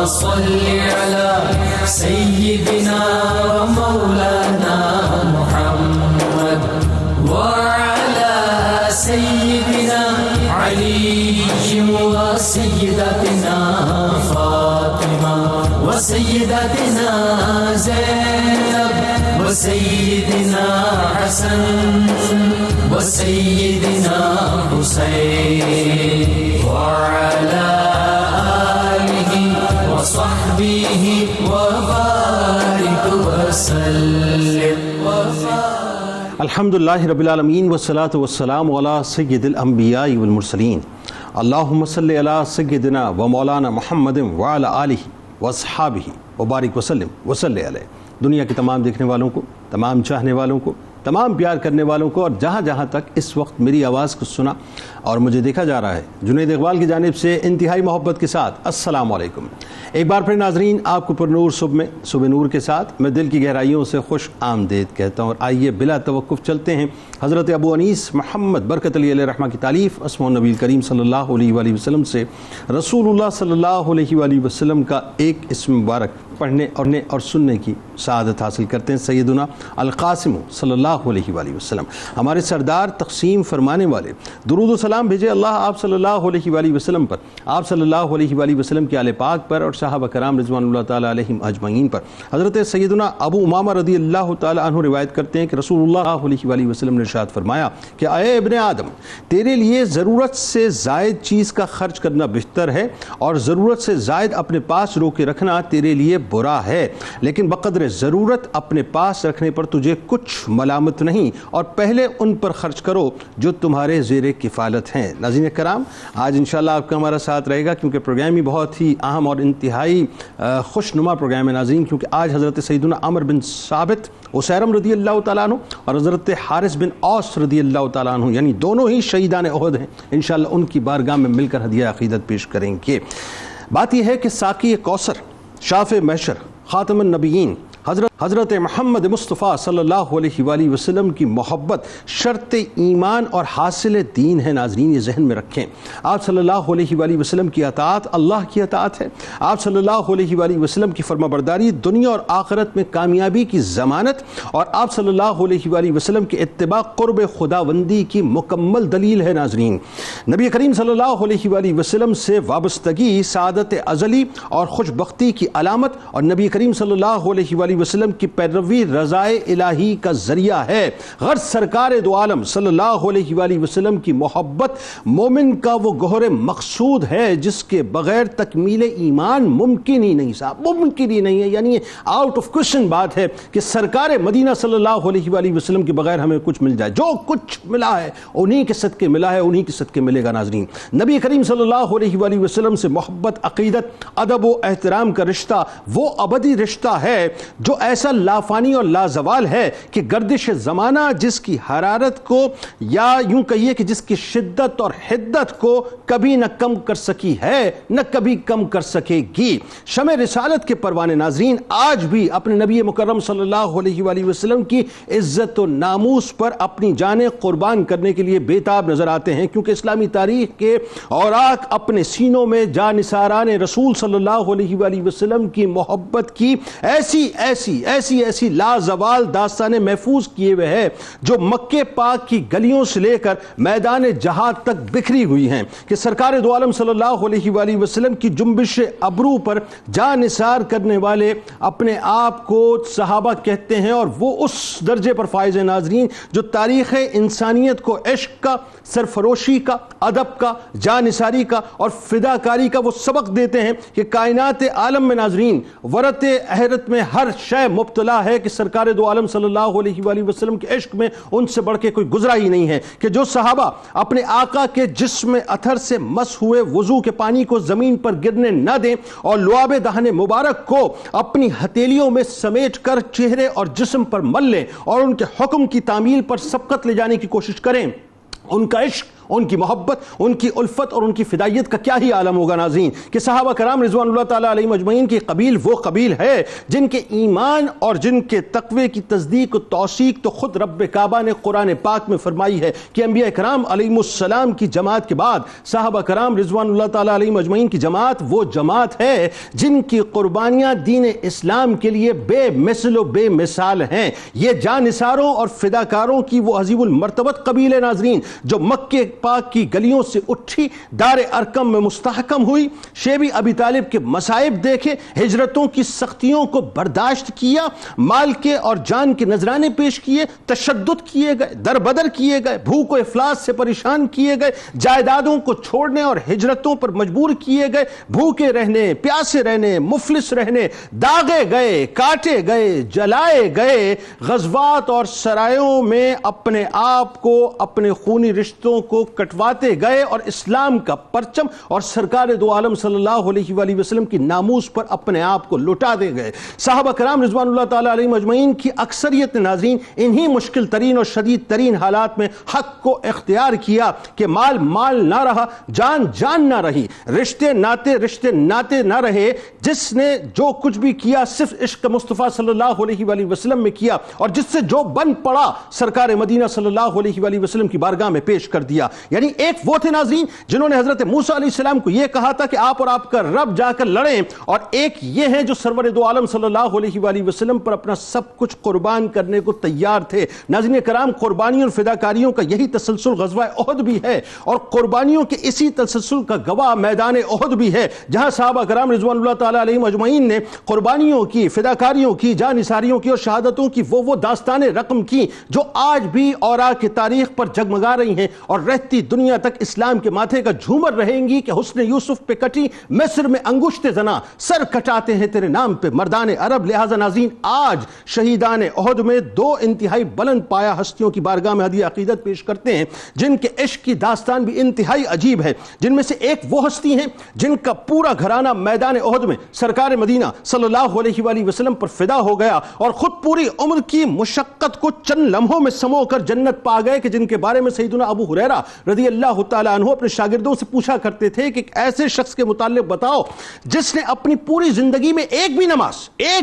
صل على سيدنا ومولانا محمد وعلى سيدنا علي وسيدتنا فاطمة وسيدتنا زينب وسيدنا حسن وسيدنا حسين وعلى آله وصحبه وبارك وسلم الحمدللہ رب العالمین والصلاة والسلام علی سید الانبیاء والمرسلین اللہم صلی علی سیدنا و مولانا محمد وعلی آلہ واصحابہ وبارک وسلم وصلی علیہ۔ دنیا کے تمام دیکھنے والوں کو، تمام چاہنے والوں کو، تمام پیار کرنے والوں کو، اور جہاں جہاں تک اس وقت میری آواز کو سنا اور مجھے دیکھا جا رہا ہے، جنید اقبال کی جانب سے انتہائی محبت کے ساتھ السلام علیکم۔ ایک بار پھر ناظرین، آپ کو پر نور صبح نور کے ساتھ میں دل کی گہرائیوں سے خوش آمدید کہتا ہوں، اور آئیے بلا توقف چلتے ہیں حضرت ابو انیس محمد برکت علی علیہ رحمہ کی تعلیف اسماء النبی کریم صلی اللہ علیہ وآلہ وسلم سے رسول اللہ صلی اللہ علیہ وآلہ وسلم کا ایک اسم مبارک پڑھنے اور سننے کی سعادت حاصل کرتے ہیں۔ سیدنا القاسم صلی اللہ علیہ وآلہ وسلم، ہمارے سردار تقسیم فرمانے والے، درود و سلام بھیجے اللہ آپ صلی اللہ علیہ وآلہ وسلم پر، آپ صلی اللہ علیہ وآلہ وسلم کے آل پاک پر اور صحابہ کرام رضوان اللہ تعالی علیہم اجمعین پر۔ حضرت سیدنا ابو امامہ رضی اللہ تعالی عنہ روایت کرتے ہیں کہ رسول اللہ علیہ وآلہ وسلم نے ارشاد فرمایا کہ اے ابن آدم، تیرے لیے ضرورت سے زائد چیز کا خرچ کرنا بہتر ہے، اور ضرورت سے زائد اپنے پاس روکے رکھنا تیرے لیے برا ہے، لیکن بقدر ضرورت اپنے پاس رکھنے پر تجھے کچھ ملامت نہیں، اور پہلے ان پر خرچ کرو جو تمہارے زیر کفالت ہیں۔ ناظرین کرام، آج انشاءاللہ آپ کا ہمارا ساتھ رہے گا، کیونکہ پروگرام ہی بہت ہی اہم اور انتہائی خوش نما پروگرام ہے ناظرین، کیونکہ آج حضرت سیدنا عمر بن ثابت اسیرم رضی اللہ تعالیٰ عنہ اور حضرت حارث بن اوس رضی اللہ تعالیٰ عنہ، یعنی دونوں ہی شہیدان احد ہیں، انشاءاللہ ان کی بارگاہ میں مل کر ہدیہ عقیدت پیش کریں گے۔ بات یہ ہے کہ ساقی کوثر، شافع محشر، خاتم النبیین حضرت محمد مصطفیٰ صلی اللہ علیہ وآلہ وسلم کی محبت شرط ایمان اور حاصل دین ہے۔ ناظرین یہ ذہن میں رکھیں، آپ صلی اللہ علیہ وآلہ وسلم کی اطاعت اللہ کی اطاعت ہے، آپ صلی اللہ علیہ وآلہ وسلم کی فرمانبرداری دنیا اور آخرت میں کامیابی کی ضمانت، اور آپ صلی اللہ علیہ وآلہ وسلم کی اتباع قرب خداوندی کی مکمل دلیل ہے۔ ناظرین، نبی کریم صلی اللہ علیہ وآلہ وسلم سے وابستگی سعادت ازلی اور خوش بختی کی علامت، اور نبی کریم صلی اللہ علیہ وآلہ وسلم کی پیروی رضائے الہی کا ذریعہ ہے۔ غرض سرکار دو عالم صلی اللہ علیہ وآلہ وسلم کی محبت مومن کا وہ گوہر مقصود ہے جس کے بغیر تکمیل ایمان ممکن ہی نہیں، صاحب ممکن ہی نہیں ہے، یعنی آؤٹ آف کوشچن بات ہے کہ سرکار مدینہ صلی اللہ علیہ وآلہ وسلم کے بغیر ہمیں کچھ مل جائے۔ جو کچھ ملا ہے انہی کے صدقے ملا ہے، انہی کے صدقے ملے گا۔ ناظرین، نبی کریم صلی اللہ علیہ وآلہ وسلم سے محبت، عقیدت، ادب و احترام کا رشتہ وہ ابدی رشتہ ہے جو ایسا لافانی اور لازوال ہے کہ گردش زمانہ جس کی حرارت کو، یا یوں کہیے کہ جس کی شدت اور حدت کو کبھی نہ کم کر سکی ہے نہ کبھی کم کر سکے گی۔ شمع رسالت کے پروانے ناظرین آج بھی اپنے نبی مکرم صلی اللہ علیہ وآلہ وسلم کی عزت و ناموس پر اپنی جانیں قربان کرنے کے لیے بےتاب نظر آتے ہیں، کیونکہ اسلامی تاریخ کے اوراق اپنے سینوں میں جانثاران رسول صلی اللہ علیہ وآلہ وسلم کی محبت کی ایسی لازوال داستانیں محفوظ کیے ہوئے ہیں جو مکہ پاک کی گلیوں سے لے کر میدان جہاد تک بکھری ہوئی ہیں، کہ سرکار دو عالم صلی اللہ علیہ وآلہ وسلم کی جنبش ابرو پر جان نثار کرنے والے اپنے آپ کو صحابہ کہتے ہیں، اور وہ اس درجے پر فائز ہیں ناظرین جو تاریخ انسانیت کو عشق کا، سرفروشی کا، ادب کا، جان نثاری کا اور فداکاری کا وہ سبق دیتے ہیں کہ کائنات عالم میں ناظرین ورت احرت میں ہر شے مبتلا ہے کہ سرکار دو عالم صلی اللہ علیہ وآلہ وسلم کے عشق میں ان سے بڑھ کے کوئی گزرا ہی نہیں ہے، کہ جو صحابہ اپنے آقا کے جسم اطہر سے مس ہوئے وضو کے پانی کو زمین پر گرنے نہ دیں اور لعاب دہن مبارک کو اپنی ہتھیلیوں میں سمیٹ کر چہرے اور جسم پر مل لیں اور ان کے حکم کی تعمیل پر سبقت لے جانے کی کوشش کریں، ان کا عشق، ان کی محبت، ان کی الفت اور ان کی فدائیت کا کیا ہی عالم ہوگا ناظرین، کہ صحابہ کرام رضوان اللہ تعالیٰ علیہ مجمعین کی قبیل وہ قبیل ہے جن کے ایمان اور جن کے تقوی کی تصدیق و توثیق تو خود رب کعبہ نے قرآن پاک میں فرمائی ہے کہ انبیاء کرام علیہ السلام کی جماعت کے بعد صحابہ کرام رضوان اللہ تعالیٰ علیہ مجمعین کی جماعت وہ جماعت ہے جن کی قربانیاں دین اسلام کے لیے بے مثل و بے مثال ہیں۔ یہ جانثاروں اور فداکاروں کی وہ عظیم المرتبت قبیل ناظرین جو مکہ پاک کی گلیوں سے اٹھی، دار ارقم میں مستحکم ہوئی، شیب ابی طالب کے مصائب دیکھے، ہجرتوں کی سختیوں کو برداشت کیا، مال کے اور جان کے نذرانے پیش کیے، تشدد کیے گئے، در بدر کیے گئے، بھوک و افلاس سے پریشان کیے گئے، جائیدادوں کو چھوڑنے اور ہجرتوں پر مجبور کیے گئے، بھوکے رہنے، پیاسے رہنے، مفلس رہنے، داغے گئے، کاٹے گئے، جلائے گئے، غزوات اور سرایوں میں اپنے آپ کو، اپنے خونی رشتوں کو کٹواتے گئے اور اسلام کا پرچم اور سرکار دو عالم صلی اللہ علیہ وآلہ وسلم کی ناموس پر اپنے آپ کو لٹا دے گئے۔ صحابہ کرام رضوان اللہ تعالیٰ علیہ مجمعین کی اکثریت ناظرین انہی مشکل ترین اور شدید ترین حالات میں حق کو اختیار کیا کہ مال مال نہ رہا، جان جان نہ رہی، رشتے ناتے نہ رہے، جس نے جو کچھ بھی کیا صرف عشق مصطفیٰ صلی اللہ علیہ وآلہ وسلم میں کیا اور جس سے جو بن پڑا سرکار مدینہ صلی اللہ علیہ وآلہ وسلم کی بارگاہ میں پیش کر دیا۔ یعنی ایک وہ تھے ناظرین جنہوں نے حضرت موسیٰ علیہ السلام کو یہ کہا تھا کہ آپ اور آپ کا رب جا کر لڑیں، اور ایک یہ ہیں جو سرور دو عالم صلی اللہ علیہ وآلہ وسلم پر اپنا سب کچھ قربان کرنے کو تیار تھے۔ ناظرین کرام، قربانیوں اور فداکاریوں کا یہی تسلسل غزوہ احد بھی ہے، اور قربانیوں کے اسی تسلسل کا گواہ میدان احد بھی ہے، جہاں صحابہ کرام رضوان اللہ تعالیٰ علیہ مجمعین نے قربانیوں کی، فداکاریوں کی، جانثاریوں کی اور شہادتوں کی وہ داستانیں رقم کی جو آج بھی اوراق تاریخ پر جگمگا رہی ہیں اور رہتی دنیا تک اسلام کے ماتھے کا جھومر رہیں گی کہ حسن یوسف پہ کٹی مصر میں انگشت زنا، سر کٹاتے ہیں تیرے نام پہ مردان عرب۔ لہذا ناظرین، آج شہیدان احد میں دو انتہائی بلند پایا ہستیوں کی بارگاہ میں ہدیہ عقیدت پیش کرتے ہیں جن کے عشق کی داستان بھی انتہائی عجیب ہے۔ جن میں سے ایک وہ ہستی ہیں جن کا پورا گھرانہ میدان احد میں سرکار مدینہ صلی اللہ علیہ وآلہ وسلم پر فدا ہو گیا اور خود پوری عمر کی مشقت کو چند لمحوں میں سمو کر جنت پا گئے، کہ جن کے بارے میں سیدنا ابو ہریرہ رضی اللہ تعالیٰ عنہ اپنے شاگردوں سے پوچھا کرتے تھے کہ ایک ایسے شخص کے متعلق بتاؤ جس نے اپنی پوری زندگی میں ایک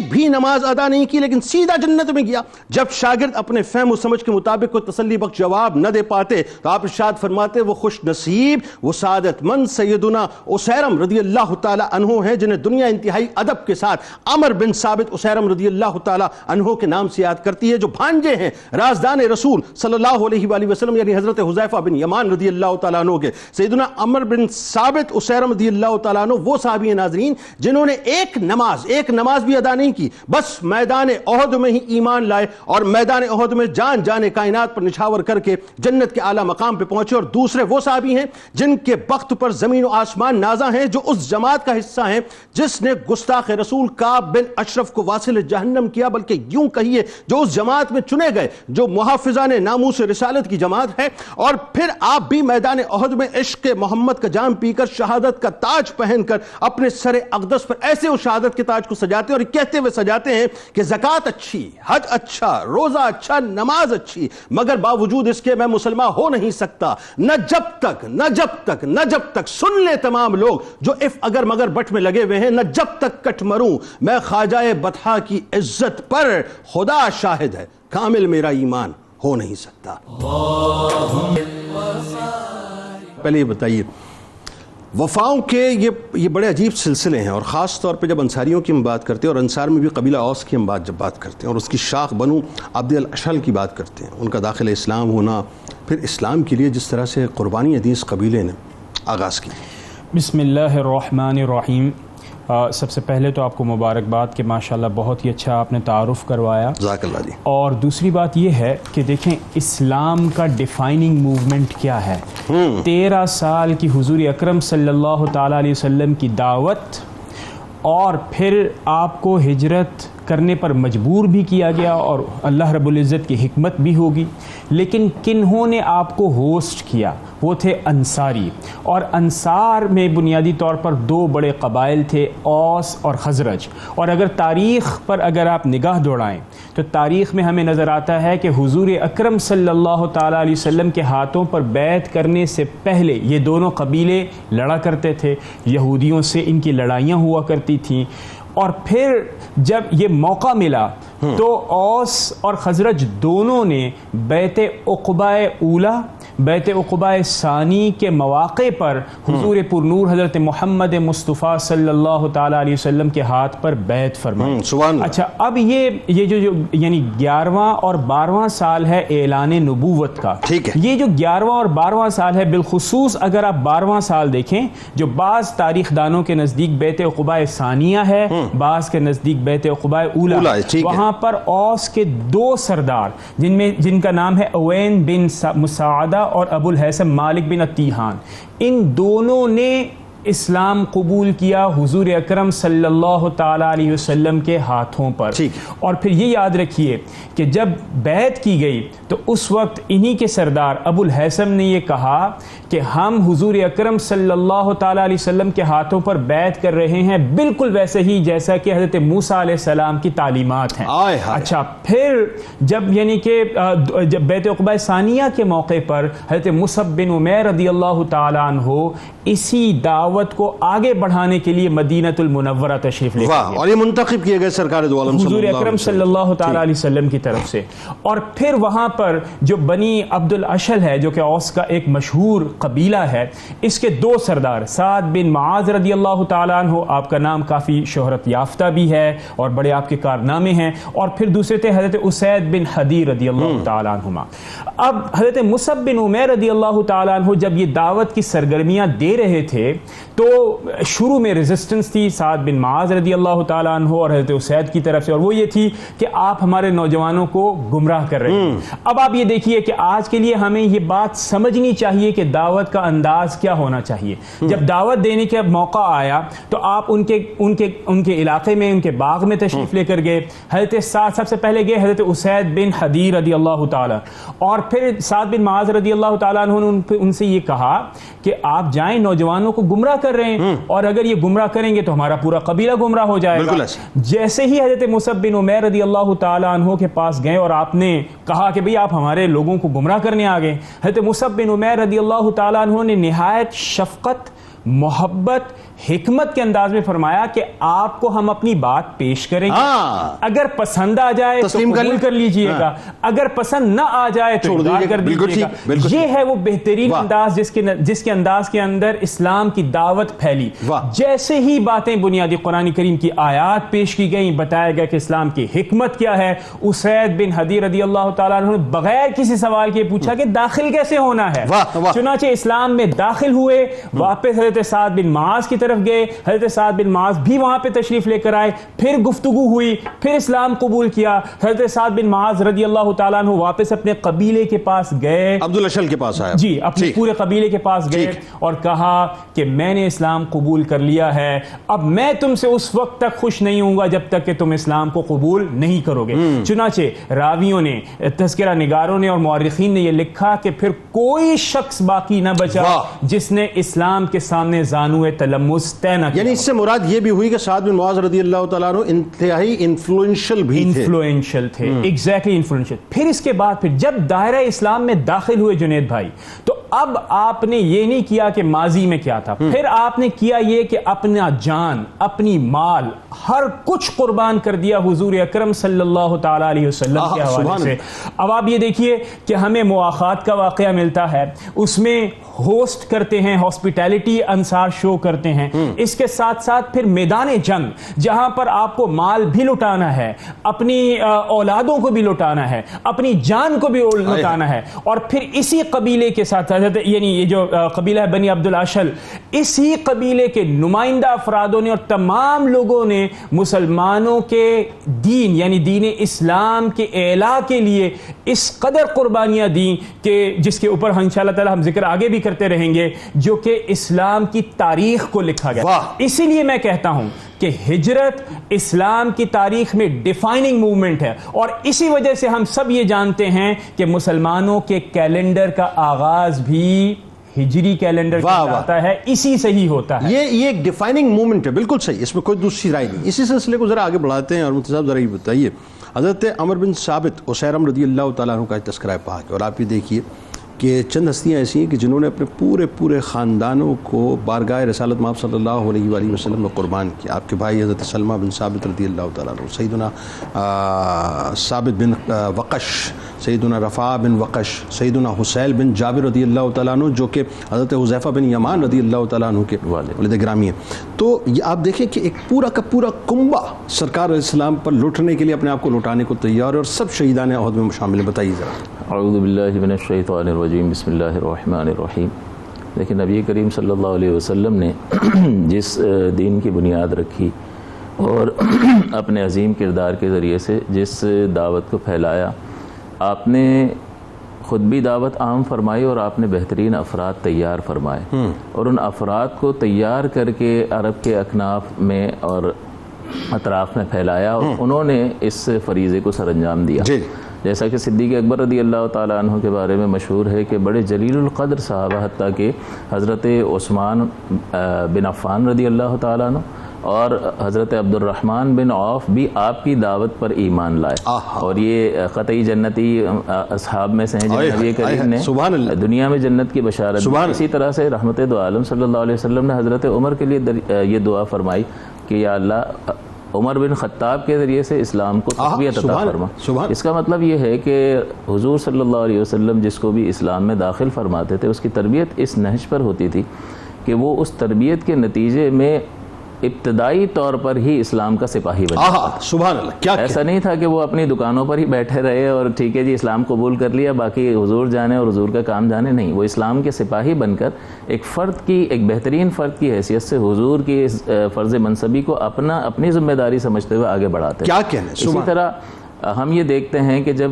بھی نماز ادا نہیں کی لیکن سیدھا جنت میں گیا۔ جب شاگرد اپنے فہم و سمجھ کے مطابق کوئی تسلی بخش جواب نہ دے پاتے تو آپ ارشاد فرماتے وہ خوش نصیب، وہ سعادت مند سیدنا اسیرم رضی اللہ تعالیٰ عنہ ہیں، جنہیں دنیا انتہائی ادب کے ساتھ عمر بن ثابت اسیرم رضی اللہ تعالیٰ عنہ کے نام سے یاد کرتی ہے، جو بھانجے ہیں رازدان رسول صلی اللہ علیہ وآلہ وسلم یعنی حضرت حذیفہ بن یمان رضی اللہ تعالیٰ عنہ کے۔ سیدنا عمر بن ثابت اسیرم رضی اللہ تعالیٰ عنہ وہ صحابی ہیں ناظرین جنہوں نے ایک نماز بھی ادا نہیں کی، بس میدان احد میں ہی ایمان لائے اور میدان احد میں جان کائنات پر نچھاور کر کے جنت کے اعلیٰ مقام پہ پہنچے۔ اور دوسرے وہ صحابی ہیں جن کے بخت پر زمین و آسمان نازاں ہیں، جو اس جماعت کا حصہ ہیں جس نے گستاخ رسول کعب بن اشرف کو واصل جہنم کیا، بلکہ یوں کہیے جو اس جماعت میں چنے گئے جو محافظان ناموس رسالت کی جماعت ہے۔ اور پھر آپ بھی میدان احد میں عشق محمد کا جام پی کر شہادت کا تاج پہن کر اپنے سر اقدس پر ایسے اس شہادت کے تاج کو سجاتے اور کہتے ہوئے سجاتے ہیں کہ زکوٰۃ اچھی، حج اچھا، روزہ اچھا، نماز اچھی، مگر باوجود اس کے میں مسلمان ہو نہیں سکتا، نہ جب تک سن لے تمام لوگ جو اف اگر مگر بٹ میں لگے ہوئے ہیں، نہ جب تک کٹ مروں میں خواجہ بطحا کی عزت پر، خدا شاہد ہے کامل میرا ایمان ہو نہیں سکتا۔ پہلے یہ بتائیے، وفاؤں کے یہ بڑے عجیب سلسلے ہیں، اور خاص طور پہ جب انصاریوں کی ہم بات کرتے ہیں اور انصار میں بھی قبیلہ اوس کی ہم جب بات کرتے ہیں اور اس کی شاخ بنو عبد الاشہل کی بات کرتے ہیں، ان کا داخل اسلام ہونا، پھر اسلام کے لیے جس طرح سے قربانی حدیث قبیلے نے آغاز کی۔ بسم اللہ الرحمن الرحیم۔ سب سے پہلے تو آپ کو مبارکباد کہ ماشاءاللہ بہت ہی اچھا آپ نے تعارف کروایا، جزاک اللہ جی۔ اور دوسری بات یہ ہے کہ دیکھیں اسلام کا ڈیفائننگ موومنٹ کیا ہے۔ 13 سال کی حضور اکرم صلی اللہ تعالیٰ علیہ وسلم کی دعوت، اور پھر آپ کو ہجرت کرنے پر مجبور بھی کیا گیا اور اللہ رب العزت کی حکمت بھی ہوگی. لیکن کنہوں نے آپ کو ہوسٹ کیا؟ وہ تھے انصاری. اور انصار میں بنیادی طور پر دو بڑے قبائل تھے، اوس اور خزرج. اور اگر تاریخ پر اگر آپ نگاہ دوڑائیں تو تاریخ میں ہمیں نظر آتا ہے کہ حضور اکرم صلی اللہ تعالیٰ علیہ وسلم کے ہاتھوں پر بیعت کرنے سے پہلے یہ دونوں قبیلے لڑا کرتے تھے. یہودیوں سے ان کی لڑائیاں ہوا کرتی تھیں. اور پھر جب یہ موقع ملا تو اوس اور خزرج دونوں نے بیعت عقبہ اولا، بیعت عقبہ ثانی کے مواقع پر حضور پرنور حضرت محمد مصطفیٰ صلی اللہ تعالیٰ علیہ وسلم کے ہاتھ پر بیعت فرمائی. اچھا، اب یہ جو یعنی 11واں اور 12واں سال ہے اعلان نبوت کا. ٹھیک ہے. یہ جو 11واں اور 12واں سال ہے، بالخصوص اگر آپ 12واں سال دیکھیں جو بعض تاریخ دانوں کے نزدیک بیعت عقبہ ثانیہ ہے، بعض کے نزدیک بیعت عقبہ اولا. وہاں پر اوس کے دو سردار جن کا نام ہے اوین بن مساعدہ اور ابو الحسن مالک بن اتیحان، ان دونوں نے اسلام قبول کیا حضور اکرم صلی اللہ تعالیٰ علیہ وسلم کے ہاتھوں پر. اور پھر یہ یاد رکھیے کہ جب بیعت کی گئی تو اس وقت انہی کے سردار ابو الحسن نے یہ کہا کہ ہم حضور اکرم صلی اللہ تعالیٰ علیہ وسلم کے ہاتھوں پر بیعت کر رہے ہیں بالکل ویسے ہی جیسا کہ حضرت موسیٰ علیہ السلام کی تعلیمات ہیں. اچھا، پھر جب یعنی کہ جب بیعت عقبہ ثانیہ کے موقع پر حضرت مصعب بن عمیر رضی اللہ تعالیٰ عنہ اسی دعوت کو آگے بڑھانے کے لیے مدینۃ المنورہ تشریف لے گئے اور یہ منتخب کیے گئے سرکار دو عالم حضور اکرم صلی اللہ تعالیٰ علیہ وسلم کی طرف سے. اور پھر وہاں پر جو بنی عبد الاشل ہے جو کہ اوس کا ایک مشہور قبیلہ ہے، اس کے دو سردار سعد بن معاذ رضی اللہ تعالیٰ عنہ، آپ کا نام کافی شہرت یافتہ بھی ہے اور بڑے آپ کے کارنامے ہیں. اور پھر دوسرے تھے حضرت اسید بن حدیر رضی اللہ تعالیٰ عنہما. اب حضرت مصعب بن عمیر رضی اللہ تعالیٰ عنہ جب یہ دعوت کی سرگرمیاں دے رہے تھے تو شروع میں ریزسٹنس تھی سعد بن معاذ رضی اللہ تعالیٰ عنہ اور حضرت اسید کی طرف سے، اور وہ یہ تھی کہ آپ ہمارے نوجوانوں کو گمراہ کر رہے ہیں. اب آپ یہ دیکھیے کہ آج کے لیے ہمیں یہ بات سمجھنی چاہیے کہ دعوت کا انداز کیا ہونا چاہیے. جب دعوت دینے کا موقع آیا تو آپ ان کے علاقے میں، ان کے باغ میں تشریف لے کر گئے. حضرت سعد سب سے پہلے گئے حضرت اسید بن حدیر رضی اللہ تعالیٰ، اور پھر سعد بن معاذ رضی اللہ تعالیٰ عنہ نے ان سے یہ کہا کہ آپ جائیں، نوجوانوں کو گمراہ کر رہے ہیں اور اگر یہ گمراہ کریں گے تو ہمارا پورا قبیلہ گمراہ ہو جائے گا. جیسے ہی حضرت مصعب بن عمیر رضی اللہ تعالیٰ عنہ کے پاس گئے اور آپ نے کہا کہ بھئی آپ ہمارے لوگوں کو گمراہ کرنے آ گئے، حضرت مصعب بن عمیر رضی اللہ تعالیٰ عنہ نے نہایت شفقت، محبت، حکمت کے انداز میں فرمایا کہ آپ کو ہم اپنی بات پیش کریں گے، اگر پسند آ جائے تو قبول کر لیجئے گا، اگر پسند نہ آ جائے تو انکار کر دیجئے گا. یہ ہے وہ بہترین انداز جس کے انداز کے اندر اسلام کی دعوت پھیلی. جیسے ہی باتیں بنیادی قرآن کریم کی آیات پیش کی گئیں، بتایا گیا کہ اسلام کی حکمت کیا ہے. اسید بن حدیر رضی اللہ تعالیٰ عنہ نے بغیر کسی سوال کے پوچھا کہ داخل کیسے ہونا ہے. چنانچہ اسلام میں داخل ہوئے، واپس حضرت سعد بن معاذ کی طرف گئے، حضرت سعد بن معاذ بھی وہاں پہ تشریف لے کر آئے، پھر گفتگو ہوئی، پھر اسلام قبول کیا. حضرت سعد بن معاذ رضی اللہ تعالیٰ عنہ واپس اپنے قبیلے کے پاس گئے، عبد الاشل کے پاس آیا، جی اپنے پورے قبیلے کے پاس گئے اور کہا کہ میں نے اسلام قبول کر لیا ہے، اب میں تم سے اس وقت تک خوش نہیں ہوں گا جب تک کہ تم اسلام کو قبول نہیں کرو گے. چنانچہ راویوں نے، تذکرہ نگاروں نے اور مورخین نے یہ لکھا کہ پھر کوئی شخص باقی نہ بچا جس نے اسلام کے سامنے زانوئے تلمس طے نہ کیا. یعنی اس سے مراد یہ بھی ہوئی کہ سعد بن معاذ رضی اللہ تعالیٰ عنہ انتہائی انفلوئنشل بھی تھے. انفلوئنشل تھے، ایگزیکٹلی انفلوئنشل. پھر اس کے بعد پھر جب دائرہ اسلام میں داخل ہوئے جنید بھائی، تو اب آپ نے یہ نہیں کیا کہ ماضی میں کیا تھا، پھر آپ نے کیا یہ کہ اپنا جان، اپنی مال، ہر کچھ قربان کر دیا حضور اکرم صلی اللہ تعالیٰ علیہ وسلم کے حوالے سے. اب آپ یہ دیکھیے کہ ہمیں مواخات کا واقعہ ملتا ہے، اس میں ہوسٹ کرتے ہیں، ہاسپٹیلٹی انصار شو کرتے ہیں. اس کے ساتھ ساتھ پھر میدان جنگ جہاں پر آپ کو مال بھی لٹانا ہے، اپنی اولادوں کو بھی لٹانا ہے، اپنی جان کو بھی لٹانا ہے، اور پھر اسی قبیلے کے ساتھ حضرت یعنی یہ جو قبیلہ ہے بنی عبد الاشل، اسی قبیلے کے نمائندہ افرادوں نے اور تمام لوگوں نے مسلمانوں کے دین یعنی دین اسلام کے اعلیٰ کے لیے اس قدر قربانیاں دیں کہ جس کے اوپر انشاءاللہ تعالی ہم ذکر آگے بھی کرتے رہیں گے، جو کہ اسلام کی تاریخ کو لکھا گیا۔ اسی لیے میں کہتا ہوں کہ ہجرت اسلام کی تاریخ میں ڈیفائننگ موومنٹ ہے، اور اسی وجہ سے ہم سب یہ جانتے ہیں کہ مسلمانوں کے کیلنڈر کا آغاز بھی ہجری کیلنڈر سے ہوتا ہے، اسی سے ہی ہوتا ہے۔ یہ ایک ڈیفائننگ موومنٹ ہے، بالکل صحیح، اس میں کوئی دوسری رائے نہیں۔ اسی سلسلے کو ذرا آگے بڑھاتے ہیں، اور مفتی صاحب ذرا یہ بتائیے، حضرت عمر بن ثابت اسیرم رضی اللہ تعالیٰ عنہ کا تذکرہ پاک ہے، اور آپ یہ دیکھیے کہ چند ہستیاں ایسی ہیں کہ جنہوں نے اپنے پورے خاندانوں کو بارگاہ رسالت مآب صلی اللہ علیہ وآلہ وسلم میں قربان کیا۔ آپ کے بھائی حضرت سلمہ بن ثابت رضی اللہ تعالیٰ عنہ، سیدنا ثابت بن وقش، سیدنا رفاع بن وقش، سیدنا حسیل بن جابر رضی اللہ تعالیٰ عنہ جو کہ حضرت حذیفہ بن یمان رضی اللہ تعالیٰ عنہ کے والد گرامی ہیں۔ تو یہ آپ دیکھیں کہ ایک پورا کا پورا کنبہ سرکار علیہ السلام پر لوٹنے کے لیے اپنے آپ کو لوٹانے کو تیار ہے، اور سب شہیدان احد میں شامل ہیں۔ بتائیے ذرا۔ اعوذ باللہ من الشیطان الرجیم، بسم اللہ الرحمن الرحیم۔ لیکن نبی کریم صلی اللہ علیہ وسلم نے جس دین کی بنیاد رکھی اور اپنے عظیم کردار کے ذریعے سے جس دعوت کو پھیلایا، آپ نے خود بھی دعوت عام فرمائی اور آپ نے بہترین افراد تیار فرمائے، اور ان افراد کو تیار کر کے عرب کے اکناف میں اور اطراف میں پھیلایا، اور انہوں نے اس فریضے کو سر انجام دیا۔ جیسا کہ صدیق اکبر رضی اللہ تعالیٰ عنہ کے بارے میں مشہور ہے کہ بڑے جلیل القدر صحابہ، حتیٰ کہ حضرت عثمان بن عفان رضی اللہ تعالیٰ عنہ اور حضرت عبد الرحمن بن عوف بھی آپ کی دعوت پر ایمان لائے، اور یہ قطعی جنتی اصحاب میں سے ہیں جن نبی کریم نے دنیا میں جنت کی بشارت دی۔ اسی طرح سے رحمت دو عالم صلی اللہ علیہ وسلم نے حضرت عمر کے لیے یہ دعا فرمائی کہ یا اللہ عمر بن خطاب کے ذریعے سے اسلام کو تقویت عطا فرما۔ اس کا مطلب یہ ہے کہ حضور صلی اللہ علیہ وسلم جس کو بھی اسلام میں داخل فرماتے تھے، اس کی تربیت اس نہج پر ہوتی تھی کہ وہ اس تربیت کے نتیجے میں ابتدائی طور پر ہی اسلام کا سپاہی بنا۔ سبحان اللہ، کیا ایسا نہیں تھا کہ وہ اپنی دکانوں پر ہی بیٹھے رہے اور ٹھیک ہے جی اسلام قبول کر لیا، باقی حضور جانے اور حضور کا کام جانے، نہیں، وہ اسلام کے سپاہی بن کر ایک فرد کی، ایک بہترین فرد کی حیثیت سے حضور کی اس فرض منصبی کو اپنی ذمہ داری سمجھتے ہوئے آگے بڑھاتے ہیں۔ کیا کہنے۔ اسی طرح ہم یہ دیکھتے ہیں کہ جب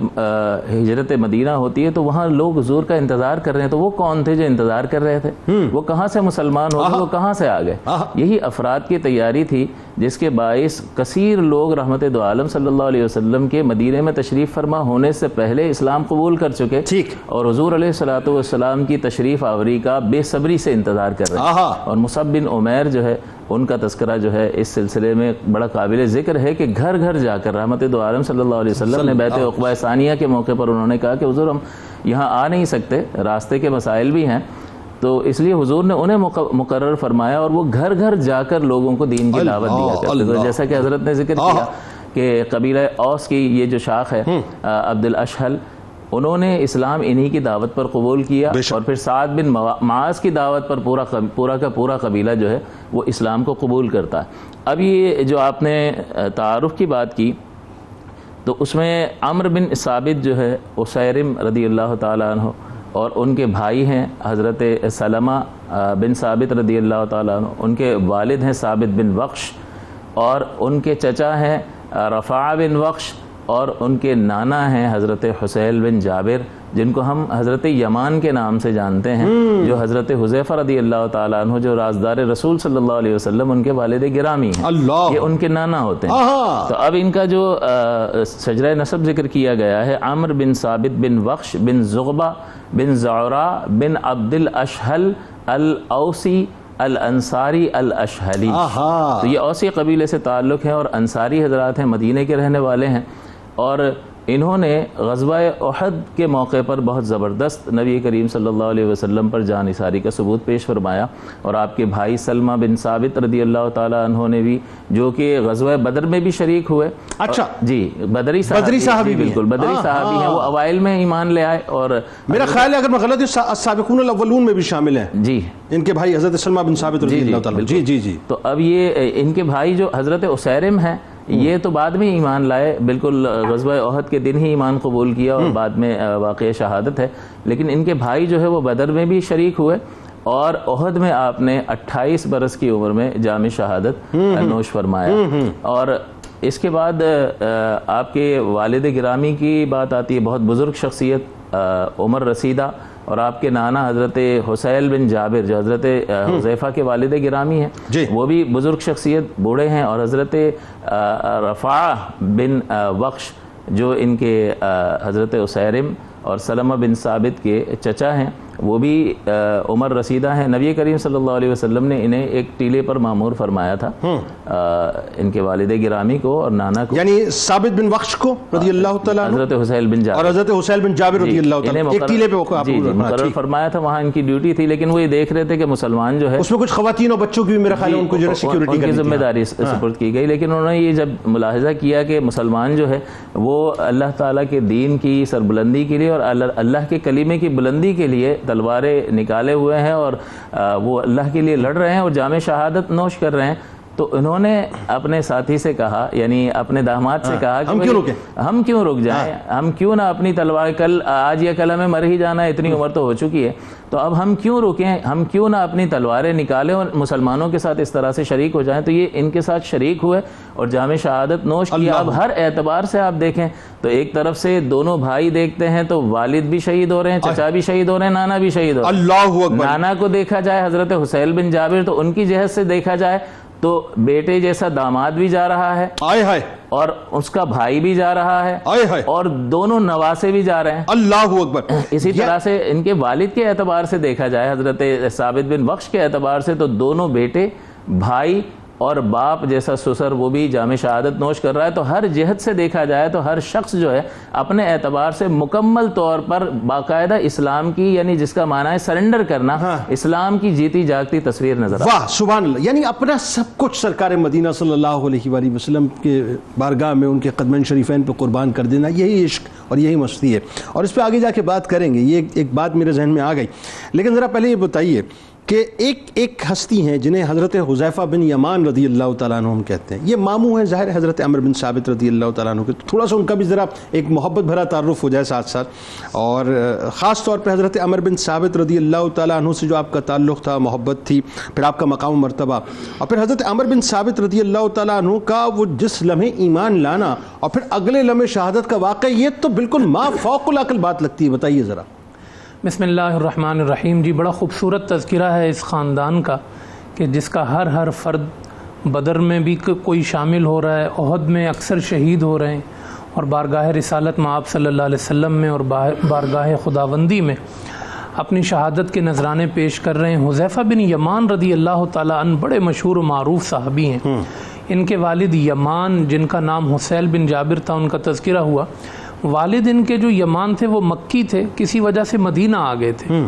ہجرت مدینہ ہوتی ہے تو وہاں لوگ حضور کا انتظار کر رہے ہیں، تو وہ کون تھے جو انتظار کر رہے تھے؟ وہ کہاں سے مسلمان ہو گئے، وہ کہاں سے آ گئے؟ یہی افراد کی تیاری تھی جس کے باعث کثیر لوگ رحمت دو عالم صلی اللہ علیہ وسلم کے مدینے میں تشریف فرما ہونے سے پہلے اسلام قبول کر چکے، اور حضور علیہ الصلوۃ والسلام کی تشریف آوری کا بے صبری سے انتظار کر رہے ہیں۔ اور مصعب بن عمیر جو ہے، ان کا تذکرہ جو ہے اس سلسلے میں بڑا قابل ذکر ہے کہ گھر گھر جا کر رحمت دو عالم صلی اللہ علیہ وسلم نے بیعت عقبہ ثانیہ کے موقع پر انہوں نے کہا کہ حضور ہم یہاں آ نہیں سکتے، راستے کے مسائل بھی ہیں، تو اس لیے حضور نے انہیں مقرر فرمایا اور وہ گھر گھر جا کر لوگوں کو دین کی دعوت دیا کرتے تھے۔ جیسا کہ حضرت نے ذکر کیا کہ قبیلہ اوس کی یہ جو شاخ ہے عبد الاشہل، انہوں نے اسلام انہی کی دعوت پر قبول کیا، اور پھر سعد بن معاذ کی دعوت پر پورا کا پورا قبیلہ جو ہے وہ اسلام کو قبول کرتا ہے۔ اب یہ جو آپ نے تعارف کی بات کی تو اس میں عمر بن ثابت جو ہے اسیرم رضی اللہ تعالیٰ عنہ، اور ان کے بھائی ہیں حضرت سلمہ بن ثابت رضی اللہ تعالیٰ عنہ، ان کے والد ہیں ثابت بن وقش، اور ان کے چچا ہیں رفاع بن وقش، اور ان کے نانا ہیں حضرت حسیل بن جابر، جن کو ہم حضرت یمان کے نام سے جانتے ہیں، جو حضرت حذیفہ رضی اللہ تعالیٰ عنہ جو رازدار رسول صلی اللہ علیہ وسلم ان کے والد گرامی ہیں، یہ ان کے نانا ہوتے ہیں۔ تو اب ان کا جو شجرہ نسب ذکر کیا گیا ہے، عمر بن ثابت بن وقش بن زغبہ بن زعرا بن عبد الاشہل الاوسی الانصاری الاشہلی، تو یہ اوسی قبیلے سے تعلق ہیں اور انصاری حضرات ہیں، مدینے کے رہنے والے ہیں، اور انہوں نے غزوہ احد کے موقع پر بہت زبردست نبی کریم صلی اللہ علیہ وسلم پر جان نثاری کا ثبوت پیش فرمایا، اور آپ کے بھائی سلمہ بن ثابت رضی اللہ تعالیٰ عنہ نے بھی، جو کہ غزوہ بدر میں بھی شریک ہوئے، اچھا جی بدری صحابی، بالکل بدری صحابی ہیں، وہ اوائل میں ایمان لے آئے، اور میرا خیال ہے اگر میں غلط ہوں السابقون الاولون میں بھی شامل ہیں، جی ان کے بھائی حضرت سلمہ بن ثابت رضی اللہ تعالیٰ، جی جی جی۔ تو اب یہ ان کے بھائی جو حضرت اسیرم ہیں، یہ تو بعد میں ایمان لائے، بالکل غزوہ احد کے دن ہی ایمان قبول کیا اور بعد میں واقع شہادت ہے، لیکن ان کے بھائی جو ہے وہ بدر میں بھی شریک ہوئے اور احد میں آپ نے 28 برس کی عمر میں جام شہادت نوش فرمایا۔ اور اس کے بعد آپ کے والد گرامی کی بات آتی ہے، بہت بزرگ شخصیت عمر رسیدہ، اور آپ کے نانا حضرت حسیل بن جابر جو حضرت حذیفہ کے والد گرامی ہیں، وہ بھی بزرگ شخصیت بوڑھے ہیں، اور حضرت رفاعہ بن وقش جو ان کے حضرت اسیرم اور سلمہ بن ثابت کے چچا ہیں، وہ بھی عمر رسیدہ ہیں۔ نبی کریم صلی اللہ علیہ وسلم نے انہیں ایک ٹیلے پر معمور فرمایا تھا، ان کے والد گرامی کو اور نانا کو، یعنی ثابت بن بخش کو رضی اللہ تعالیٰ عنہ، حضرت حسیل بن جابر اور حضرت حسیل بن جابر رضی اللہ تعالیٰ عنہ، ایک ٹیلے پہ مقرر فرمایا تھا، وہاں ان کی ڈیوٹی تھی، لیکن وہ یہ دیکھ رہے تھے کہ مسلمان جو ہے اس میں کچھ خواتین اور بچوں کی بھی میرا خیال ہے ان کو جو ہے سیکیورٹی کی ذمہ داری سپرد کی گئی، لیکن انہوں نے یہ جب ملاحظہ کیا کہ مسلمان جو ہے وہ اللہ تعالیٰ کے دین کی سربلندی کے لیے اور اللہ کے کلمے کی بلندی کے لیے تلواریں نکالے ہوئے ہیں اور وہ اللہ کے لیے لڑ رہے ہیں اور جام شہادت نوش کر رہے ہیں، تو انہوں نے اپنے ساتھی سے کہا، یعنی اپنے داماد سے کہا کہ ہم کیوں رک جائیں، ہم کیوں نہ اپنی تلوار، کل آج یا کل ہمیں مر ہی جانا ہے، اتنی عمر تو ہو چکی ہے، تو اب ہم کیوں رکیں، ہم کیوں نہ اپنی تلواریں نکالیں اور مسلمانوں کے ساتھ اس طرح سے شریک ہو جائیں۔ تو یہ ان کے ساتھ شریک ہوئے اور جام شہادت نوش کیا۔ اب ہر اعتبار سے آپ دیکھیں تو ایک طرف سے دونوں بھائی دیکھتے ہیں تو والد بھی شہید ہو رہے ہیں، چچا بھی شہید ہو رہے ہیں، نانا بھی شہید ہو رہے ہیں۔ اللہ اکبر۔ نانا کو دیکھا جائے حضرت حسیل بن جابر تو ان کی جہت سے دیکھا جائے تو بیٹے جیسا داماد بھی جا رہا ہے، اور اس کا بھائی بھی جا رہا ہے، اور دونوں نواسے بھی جا رہے ہیں۔ اللہ اکبر۔ اسی طرح سے ان کے والد کے اعتبار سے دیکھا جائے، حضرت ثابت بن بخش کے اعتبار سے تو دونوں بیٹے، بھائی اور باپ جیسا سسر وہ بھی جام شہادت نوش کر رہا ہے۔ تو ہر جہت سے دیکھا جائے تو ہر شخص جو ہے اپنے اعتبار سے مکمل طور پر باقاعدہ اسلام کی، یعنی جس کا معنی ہے سرنڈر کرنا، اسلام کی جیتی جاگتی تصویر نظر آتی ہے۔ واہ سبحان اللہ، یعنی اپنا سب کچھ سرکار مدینہ صلی اللہ علیہ وآلہ وسلم کے بارگاہ میں ان کے قدمین شریفین پہ قربان کر دینا، یہی عشق اور یہی مستی ہے، اور اس پہ آگے جا کے بات کریں گے۔ یہ ایک بات میرے ذہن میں آ گئی، لیکن ذرا پہلے یہ بتائیے کہ ایک ہستی ہیں جنہیں حضرت حذیفہ بن یمان رضی اللہ تعالیٰ عنہ کہتے ہیں، یہ ماموں ہیں ظاہر حضرت عمر بن ثابت رضی اللہ تعالیٰ عنہ کے، تھوڑا سا ان کا بھی ذرا ایک محبت بھرا تعارف ہو جائے ساتھ ساتھ، اور خاص طور پہ حضرت عمر بن ثابت رضی اللہ تعالیٰ عنہ سے جو آپ کا تعلق تھا، محبت تھی، پھر آپ کا مقام و مرتبہ، اور پھر حضرت عمر بن ثابت رضی اللہ تعالیٰ عنہ کا وہ جس لمحے ایمان لانا اور پھر اگلے لمحے شہادت کا واقعہ، یہ تو بالکل ما فوق العقل بات لگتی ہے، بتائیے ذرا۔ بسم اللہ الرحمن الرحیم۔ جی بڑا خوبصورت تذکرہ ہے اس خاندان کا کہ جس کا ہر فرد بدر میں بھی کوئی شامل ہو رہا ہے، احد میں اکثر شہید ہو رہے ہیں، اور بارگاہ رسالت میں آپ صلی اللہ علیہ وسلم میں اور بارگاہ خداوندی میں اپنی شہادت کے نذرانے پیش کر رہے ہیں۔ حذیفہ بن یمان رضی اللہ تعالیٰ عنہ بڑے مشہور و معروف صحابی ہیں۔ ان کے والد یمان، جن کا نام حسیل بن جابر تھا، ان کا تذکرہ ہوا۔ والد ان کے جو یمان تھے وہ مکی تھے، کسی وجہ سے مدینہ آ گئے تھے،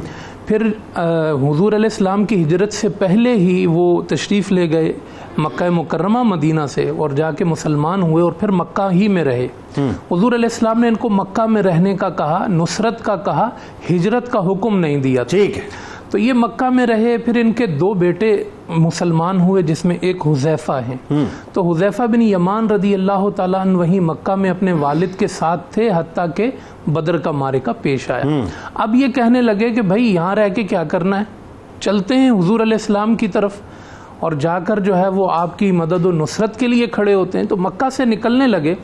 پھر حضور علیہ السلام کی ہجرت سے پہلے ہی وہ تشریف لے گئے مکہ مکرمہ مدینہ سے، اور جا کے مسلمان ہوئے اور پھر مکہ ہی میں رہے۔ حضور علیہ السلام نے ان کو مکہ میں رہنے کا کہا، نصرت کا کہا، ہجرت کا حکم نہیں دیا۔ ٹھیک ہے، تو یہ مکہ میں رہے، پھر ان کے دو بیٹے مسلمان ہوئے جس میں ایک حذیفہ ہیں۔ تو حذیفہ بن یمان رضی اللہ تعالیٰ عنہ وہیں مکہ میں اپنے والد کے ساتھ تھے حتیٰ کہ بدر کا معرکہ پیش آیا۔ اب یہ کہنے لگے کہ بھائی یہاں رہ کے کیا کرنا ہے، چلتے ہیں حضور علیہ السلام کی طرف، اور جا کر جو ہے وہ آپ کی مدد و نصرت کے لیے کھڑے ہوتے ہیں۔ تو مکہ سے نکلنے لگے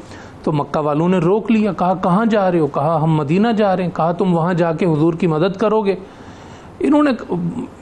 تو مکہ والوں نے روک لیا، کہا کہاں جا رہے ہو؟ کہا ہم مدینہ جا رہے ہیں۔ کہا تم وہاں جا کے حضور کی مدد کرو گے؟ انہوں نے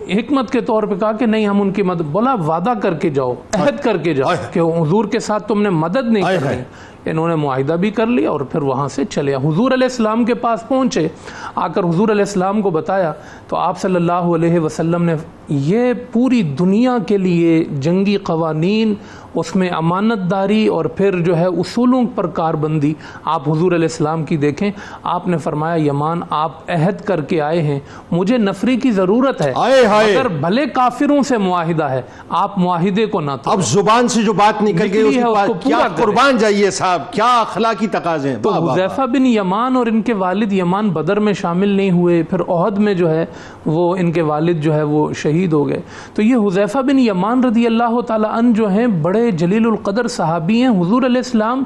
حکمت کے طور پہ کہا کہ نہیں، ہم ان کی مدد، بولا وعدہ کر کے جاؤ، عہد کر کے جاؤ کہ حضور کے ساتھ تم نے مدد نہیں کرنی۔ انہوں نے معاہدہ بھی کر لیا اور پھر وہاں سے چلے حضور علیہ السلام کے پاس پہنچے۔ آ کر حضور علیہ السلام کو بتایا تو آپ صلی اللہ علیہ وسلم نے یہ پوری دنیا کے لیے جنگی قوانین، اس میں امانت داری اور پھر جو ہے اصولوں پر کاربندی آپ حضور علیہ السلام کی دیکھیں۔ آپ نے فرمایا یمان آپ عہد کر کے آئے ہیں، مجھے نفری کی ضرورت ہے، اگر بھلے کافروں سے معاہدہ ہے، آپ معاہدے کو نہ توڑیں۔ اب زبان سے جو بات نکل گئی اس کے بعد کیا قربان جائیے صاحب۔ کیا اخلاقی تقاضے ہیں. تو حذیفہ بن یمان اور ان کے والد یمان بدر میں شامل نہیں ہوئے، پھر احد میں جو ہے وہ ان کے والد جو ہے وہ شہید ہو گئے. تو یہ حذیفہ بن یمان رضی اللہ تعالی عنہ جو ہیں بڑے جلیل القدر صحابی ہیں. حضور علیہ السلام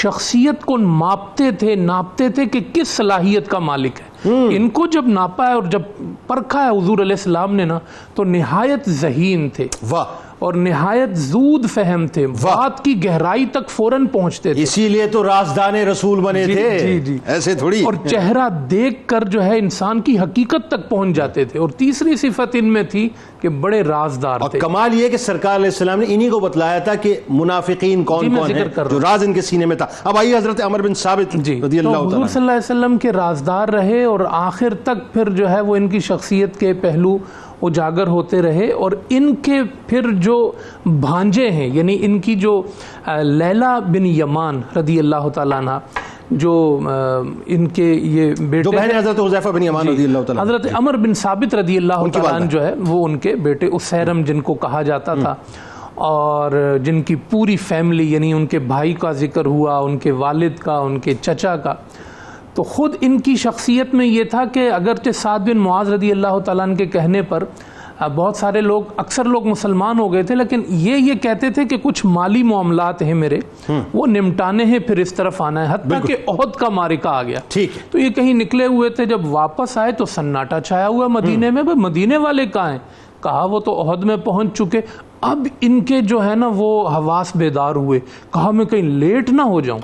شخصیت کو ناپتے تھے کہ کس صلاحیت کا مالک ہے. ان کو جب ناپا ہے اور جب پرکھا ہے حضور علیہ السلام نے نا، تو نہایت ذہین تھے اور نہایت زود فہم تھے، بات کی گہرائی تک فوراً پہنچتے تھے. اسی لیے تو رازدان رسول بنے تھے. جی ایسے تھوڑی. اور چہرہ دیکھ کر جو ہے انسان کی حقیقت تک پہنچ جاتے تھے. اور تیسری صفت ان میں تھی کہ بڑے رازدار تھے. اور کمال یہ کہ سرکار علیہ السلام نے انہی کو بتلایا تھا کہ منافقین کون کون ہیں، جو راز ان کے سینے میں تھا. اب آئیے حضرت عمر بن ثابت رضی اللہ تعالیٰ حضور صلی اللہ علیہ وسلم کے رازدار رہے اور آخر تک پھر جو ہے وہ ان کی شخصیت کے پہلو اجاگر ہوتے رہے. اور ان کے پھر جو بھانجے ہیں، یعنی ان کی جو لیلا بن یمان رضی اللہ تعالیٰ عنہ، جو ان کے یہ بیٹے جو بہن حضرت حذیفہ بن یمان رضی اللہ تعالیٰ، حضرت عمر بن ثابت رضی اللہ تعالیٰ عنہ جو ہے وہ ان کے بیٹے اسیرم جن کو کہا جاتا تھا، اور جن کی پوری فیملی، یعنی ان کے بھائی کا ذکر ہوا، ان کے والد کا، ان کے چچا کا. تو خود ان کی شخصیت میں یہ تھا کہ اگرچہ سعد بن معاذ رضی اللہ تعالیٰ عنہ کے کہنے پر بہت سارے لوگ، اکثر لوگ مسلمان ہو گئے تھے، لیکن یہ کہتے تھے کہ کچھ مالی معاملات ہیں میرے، وہ نمٹانے ہیں، پھر اس طرف آنا ہے. حتیٰ کہ احد کا معرکہ آ گیا. تو یہ کہیں نکلے ہوئے تھے، جب واپس آئے تو سناٹا چھایا ہوا مدینے میں. بھائی مدینے والے کہاں ہیں؟ کہا وہ تو احد میں پہنچ چکے. اب ان کے جو ہے نا وہ حواس بیدار ہوئے. کہا میں کہیں لیٹ نہ ہو جاؤں.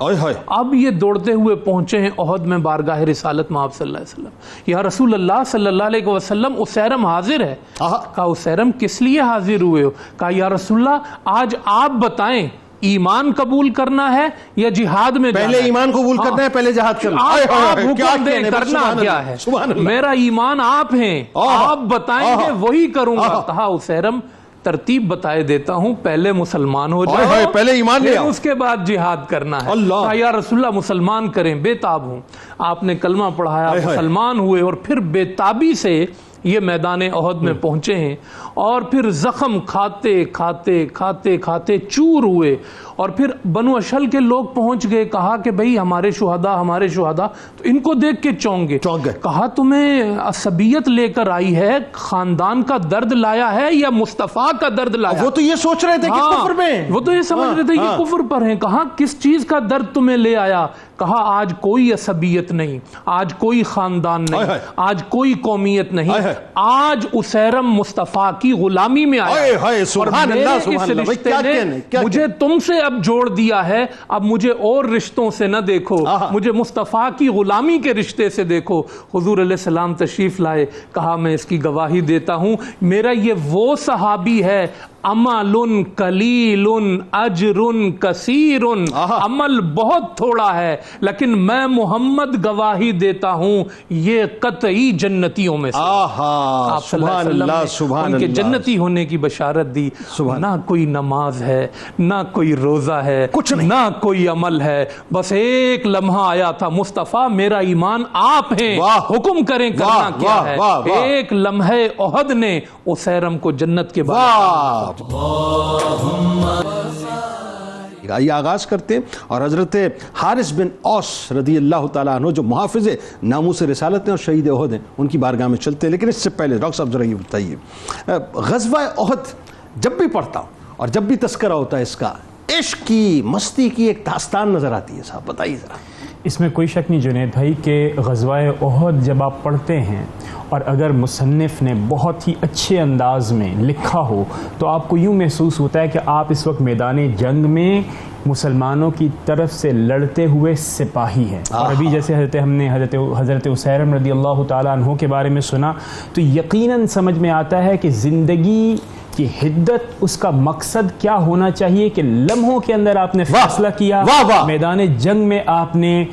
اب یہ دوڑتے ہوئے پہنچے ہیں احد میں بارگاہ رسالت مآب صلی اللہ علیہ وسلم. یا رسول اللہ صلی اللہ علیہ وسلم، اسیرم حاضر ہے. کہا اسیرم کس لیے حاضر ہوئے ہو؟ کہا یا رسول اللہ آج آپ بتائیں ایمان قبول کرنا ہے یا جہاد میں پہلے ایمان قبول کرنا ہے پہلے جہاد کرنا ہے. آپ حکم دیں کرنا کیا ہے. میرا ایمان آپ ہیں، آپ بتائیں گے وہی کروں گا. کہا اسیرم ترتیب بتائے دیتا ہوں، پہلے مسلمان ہو جاؤ، پہلے ایمان لے آؤ، اس کے بعد جہاد کرنا ہے. کہا یا رسول اللہ مسلمان کریں، بے تاب ہوں. آپ نے کلمہ پڑھایا، مسلمان ہوئے، اور پھر بے تابی سے یہ میدان احد میں پہنچے ہیں. اور پھر زخم کھاتے کھاتے کھاتے کھاتے چور ہوئے. اور پھر بنو اشل کے لوگ پہنچ گئے. کہا کہ بھئی ہمارے شہداء، ہمارے شہداء. تو ان کو دیکھ کے چونک گئے. کہا تمہیں عصبیت لے کر آئی ہے، خاندان کا درد لایا ہے یا مصطفیٰ کا درد لایا؟ وہ تو یہ سوچ رہے تھے کہ کفر میں، وہ تو یہ سمجھ رہے تھے یہ کفر پر ہیں. کہا کس چیز کا درد تمہیں لے آیا؟ کہا آج کوئی عصبیت نہیں، آج کوئی خاندان نہیں، آج کوئی قومیت نہیں، آج اسیرم مصطفیٰ کی غلامی میں آیا. اور میرے اس رشتے نے مجھے تم سے اب جوڑ دیا ہے. اب مجھے اور رشتوں سے نہ دیکھو، مجھے مصطفیٰ کی غلامی کے رشتے سے دیکھو. حضور علیہ السلام تشریف لائے. کہا میں اس کی گواہی دیتا ہوں، میرا یہ وہ صحابی ہے عمل قلیل اجر کثیر. عمل بہت تھوڑا ہے لیکن میں محمد گواہی دیتا ہوں یہ قطعی جنتیوں میں سے. آپ صلی اللہ علیہ وسلم نے ان کے جنتی ہونے کی بشارت دی. نہ کوئی نماز ہے، نہ کوئی روزہ ہے، نہ کوئی عمل ہے، بس ایک لمحہ آیا تھا مصطفیٰ میرا ایمان آپ ہیں، حکم کریں کرنا کیا ہے. ایک لمحے احد نے اسیرم کو جنت کے بعد یہ آغاز کرتے ہیں. اور حضرت حارث بن اوس رضی اللہ تعالیٰ عنہ جو محافظ ناموس رسالت ہیں اور شہید احد ہیں، ان کی بارگاہ میں چلتے ہیں. لیکن اس سے پہلے ڈاکٹر صاحب ذرا یہ بتائیے، غزوہ احد جب بھی پڑھتا ہوں اور جب بھی تذکرہ ہوتا ہے اس کا، عشق کی مستی کی ایک داستان نظر آتی ہے. صاحب بتائیے ذرا. اس میں کوئی شک نہیں جنید بھائی کہ غزوہ احد جب آپ پڑھتے ہیں اور اگر مصنف نے بہت ہی اچھے انداز میں لکھا ہو تو آپ کو یوں محسوس ہوتا ہے کہ آپ اس وقت میدان جنگ میں مسلمانوں کی طرف سے لڑتے ہوئے سپاہی ہیں. اور ابھی جیسے ہم نے حضرت اسیرم رضی اللہ تعالیٰ عنہ کے بارے میں سنا تو یقیناً سمجھ میں آتا ہے کہ زندگی کی حدت، اس کا مقصد کیا ہونا چاہیے کہ لمحوں کے اندر آپ نے فیصلہ کیا، میدان جنگ میں آپ نے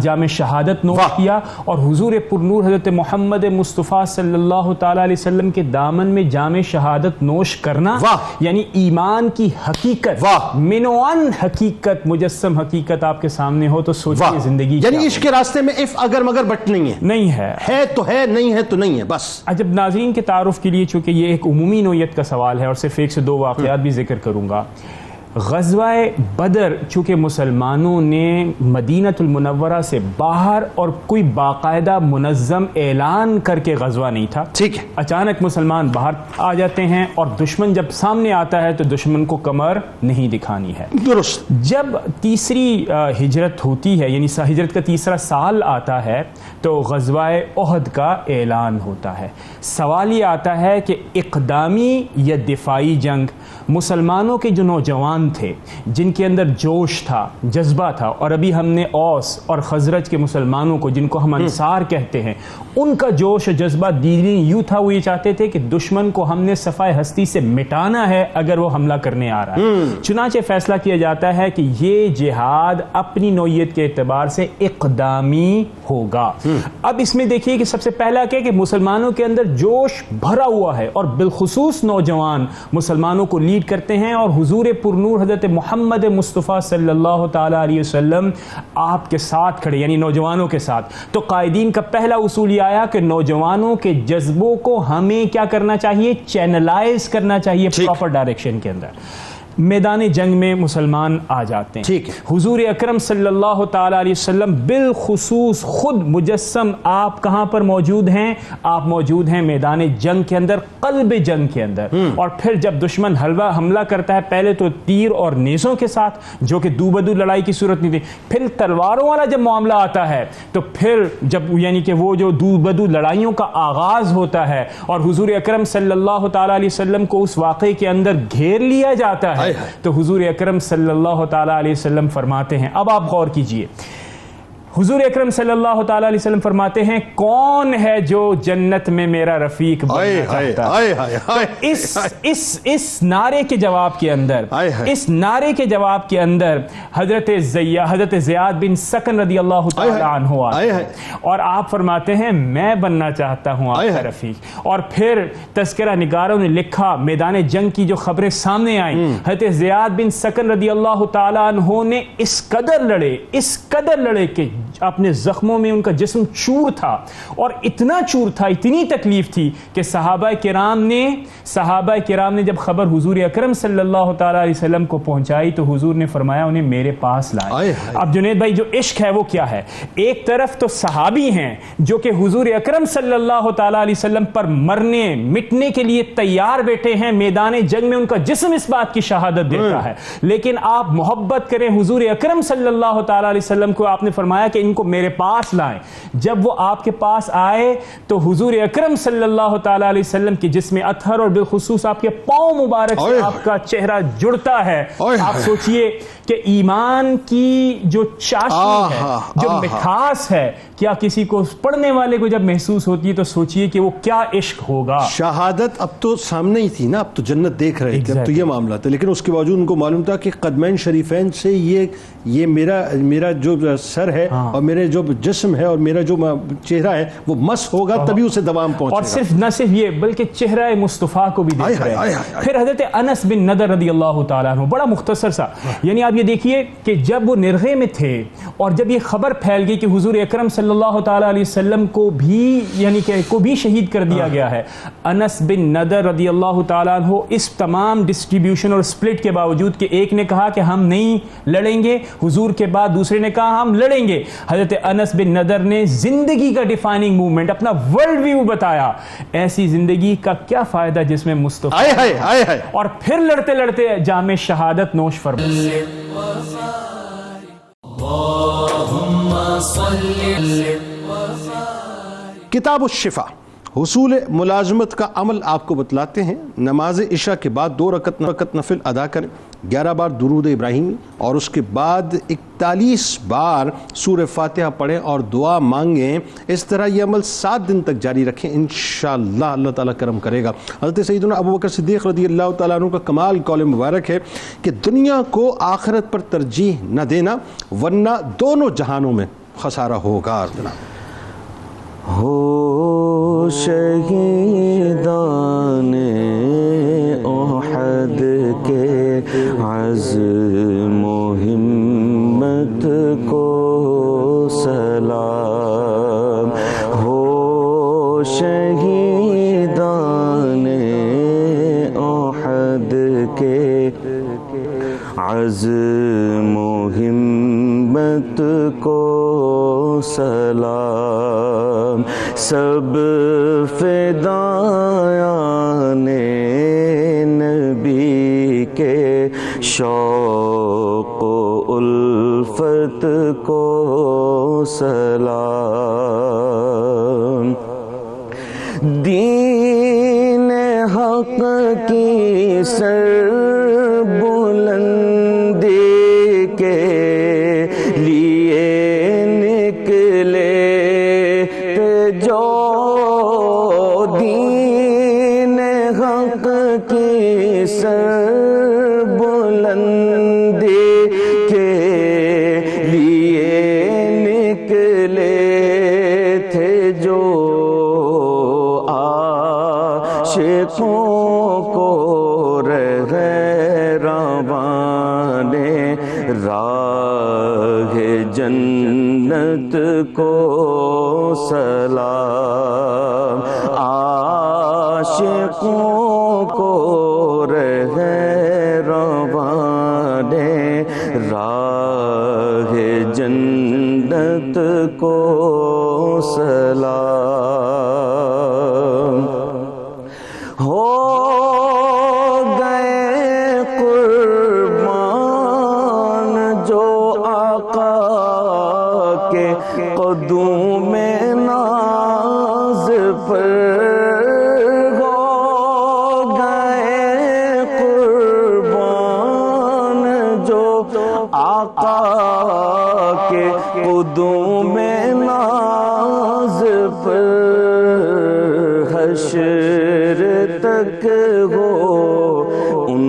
جام شہادت نوش کیا، اور حضور پرنور حضرت محمد مصطفیٰ صلی اللہ تعالیٰ علیہ وسلم کے دامن میں جام شہادت نوش کرنا، یعنی ایمان کی حقیقت، منوان حقیقت، مجسم حقیقت آپ کے سامنے ہو تو سوچیے زندگی. یعنی عشق کے راستے میں اف اگر مگر بٹ نہیں ہے، ہے تو ہے، نہیں ہے تو نہیں ہے بس. جب ناظرین کے تعارف کے لیے، چونکہ یہ ایک عمومی نوعیت کا سوال ہے اور صرف 1 سے 2 واقعات بھی ذکر کروں گا. غزوہ بدر چونکہ مسلمانوں نے مدینۃ المنورہ سے باہر اور کوئی باقاعدہ منظم اعلان کر کے غزوہ نہیں تھا، ٹھیک ہے، اچانک مسلمان باہر آ جاتے ہیں اور دشمن جب سامنے آتا ہے تو دشمن کو کمر نہیں دکھانی ہے. درست. جب تیسری ہجرت ہوتی ہے، یعنی ہجرت کا تیسرا سال آتا ہے، تو غزوہ احد کا اعلان ہوتا ہے. سوال یہ آتا ہے کہ اقدامی یا دفاعی جنگ؟ مسلمانوں کے جو نوجوان تھے جن کے اندر جوش تھا، جذبہ تھا، اور ابھی ہم نے اوس اور خزرج کے مسلمانوں کو جن کو ہم انصار کہتے ہیں، ان کا جوش و جذبہ دینی یوں تھا، وہ یہ چاہتے تھے کہ دشمن کو ہم نے صفائے ہستی سے مٹانا ہے اگر وہ حملہ کرنے آ رہا ہے. چنانچہ فیصلہ کیا جاتا ہے کہ یہ جہاد اپنی نوعیت کے اعتبار سے اقدامی ہوگا. اب اس میں دیکھیے کہ سب سے پہلا کہ مسلمانوں کے اندر جوش بھرا ہوا ہے، اور بالخصوص نوجوان مسلمانوں کو لیڈ کرتے ہیں، اور حضور پرنور حضرت محمد مصطفیٰ صلی اللہ تعالی علیہ وسلم آپ کے ساتھ کھڑے، یعنی نوجوانوں کے ساتھ. تو قائدین کا پہلا اصول یہ آیا کہ نوجوانوں کے جذبوں کو ہمیں کیا کرنا چاہیے؟ چینلائز کرنا چاہیے پراپر ڈائریکشن کے اندر. میدان جنگ میں مسلمان آ جاتے ہیں. ٹھیک ہے. حضور اکرم صلی اللہ تعالی علیہ وسلم بالخصوص خود مجسم آپ کہاں پر موجود ہیں؟ آپ موجود ہیں میدان جنگ کے اندر، قلب جنگ کے اندر. اور پھر جب دشمن حملہ کرتا ہے، پہلے تو تیر اور نیزوں کے ساتھ، جو کہ دو بدو لڑائی کی صورت نہیں تھی، پھر تلواروں والا جب معاملہ آتا ہے تو پھر جب یعنی کہ وہ جو دو بدو لڑائیوں کا آغاز ہوتا ہے اور حضور اکرم صلی اللہ تعالی علیہ وسلم کو اس واقعے کے اندر گھیر لیا جاتا ہے، تو حضور اکرم صلی اللہ تعالی علیہ وسلم فرماتے ہیں، اب آپ غور کیجئے، حضور اکرم صلی اللہ تعالی علیہ وسلم فرماتے ہیں کون ہے جو جنت میں میرا رفیق بننا چاہتا ہے؟ اس نعرے کے جواب کے اندر حضرت زیاد بن سکن رضی اللہ تعالی عنہ آتے ہیں اور آپ فرماتے ہیں میں بننا چاہتا ہوں آپ کا رفیق. اور پھر تذکرہ نگاروں نے لکھا، میدان جنگ کی جو خبریں سامنے آئیں، حضرت زیاد بن سکن رضی اللہ تعالی عنہ نے اس قدر لڑے کہ اپنے زخموں میں ان کا جسم چور تھا، اور اتنا چور تھا، اتنی تکلیف تھی کہ صحابہ کرام نے جب خبر حضور اکرم صلی اللہ تعالی علیہ وسلم کو پہنچائی تو حضور نے فرمایا انہیں میرے پاس لائے. اب جنید بھائی جو عشق ہے وہ کیا ہے؟ ایک طرف تو صحابی ہیں جو کہ حضور اکرم صلی اللہ تعالی علیہ وسلم پر مرنے مٹنے کے لیے تیار بیٹھے ہیں، میدان جنگ میں ان کا جسم اس بات کی شہادت دیتا ہے، لیکن آپ محبت کریں حضور اکرم صلی اللہ تعالی علیہ وسلم کو، آپ نے فرمایا کہ ان کو میرے پاس لائیں. جب وہ آپ کے پاس آئے تو حضور اکرم صلی اللہ تعالی علیہ وسلم کے جسم اطہر اور بالخصوص آپ کے پاؤں مبارک سے آپ کا چہرہ جڑتا ہے. آپ سوچئے کہ ایمان کی جو چاشنی ہے، جو مٹھاس ہے، کیا کسی کو پڑھنے والے کو جب محسوس ہوتی ہے تو سوچئے کہ وہ کیا عشق ہوگا. شہادت اب تو سامنے ہی تھی نا، اب تو جنت دیکھ رہے تھے، اب تو یہ معاملہ تھا، لیکن اس کے باوجود ان کو معلوم تھا کہ قدمین شریفین سے یہ میرا جو سر ہے اور میرے جو جسم ہے اور میرا جو چہرہ ہے وہ مس ہوگا، تبھی اسے دوام پہنچے گا. اور نہ صرف یہ بلکہ چہرہ مصطفیٰ کو بھی دیکھ رہے ہیں. پھر حضرت انس بن نضر رضی اللہ تعالیٰ عنہ، بڑا مختصر سا، یعنی آپ یہ دیکھیے کہ جب وہ نرغے میں تھے اور جب یہ خبر پھیل گئی کہ حضور اکرم صلی اللہ تعالیٰ علیہ وسلم کو بھی شہید کر دیا گیا ہے، انس بن نضر رضی اللہ تعالیٰ عنہ اس تمام ڈسٹریبیوشن اور سپلٹ کے باوجود کہ ایک نے کہا کہ ہم نہیں لڑیں گے حضور کے بعد، دوسرے نے کہا ہم لڑیں گے، حضرت انس بن نضر نے زندگی کا ڈیفائننگ موومنٹ، اپنا ورلڈ ویو بتایا. ایسی زندگی کا کیا فائدہ جس میں مصطفیٰ اور پھر لڑتے لڑتے جام شہادت نوش فرمائے. کتاب الشفا، حصول ملازمت کا عمل آپ کو بتلاتے ہیں. نماز عشاء کے بعد 2 رکعت نفل ادا کریں، 11 بار درود ابراہیمی، اور اس کے بعد 41 بار سورہ فاتحہ پڑھیں اور دعا مانگیں. اس طرح یہ عمل 7 دن تک جاری رکھیں، انشاءاللہ اللہ تعالیٰ کرم کرے گا. حضرت سیدنا ابو بکر صدیق رضی اللہ تعالیٰ عنہ کا کمال قول مبارک ہے کہ دنیا کو آخرت پر ترجیح نہ دینا ورنہ دونوں جہانوں میں خسارہ ہوگا. ہو شہیدان احد کے عزم و ہمت کو سلام، ہو شہیدان احد کے عزم و ہمت کو سلام، سب فدایان نبی کے شوق و الفت کو سلام، دین حق کی سر بلندی کے لیے نکلے تھے جو، دین حق کی سر بلندی کے لیے نکلے تھے جو، عاشقوں کو رہبان راہ جنت کو سلام، عاشقوں کو رہبان راہ جنت کو سلام، ہو گئے قربان جو آقا کے قدوم ناز پر، ہو گئے قربان جو آقا کے قدوم ناز پر، حشر تک ہو ان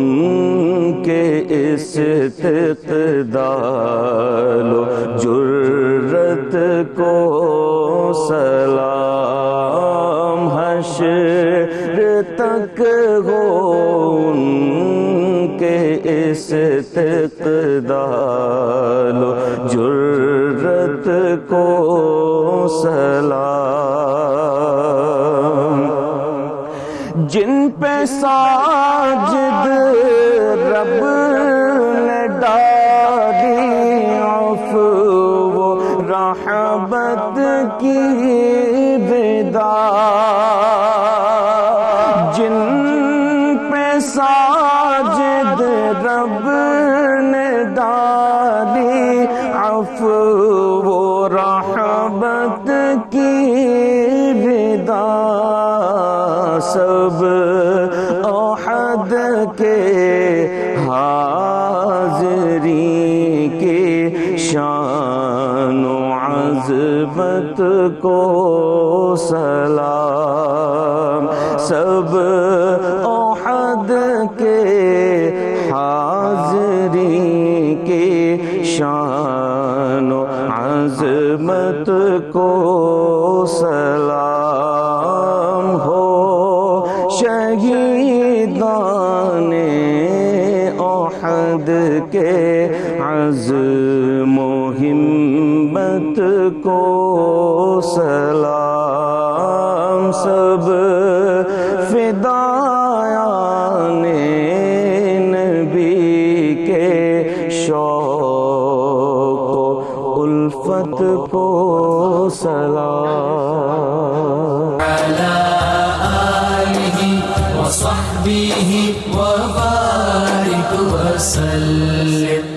کے استقبال و جرت کو سلام، حشر تک ہو ان کے استقبال و جرت کو سلام، جن پہ ساجد رب نے ڈالی عفو و رحمت کی بدا، جن پہ ساجد رب نے ڈالی عفو و رحمت کی بدا، سب احد کے حاضری کی شان و عظمت کو سلام، سب احد کے حاضری کی شان و عظمت کو سلام، ہو شہیدان احد کے عزم و ہمت کو سلام، سب فدایان نبی کے شوق و الفت کو سلام، على آله وصحبه وبارك وسلم.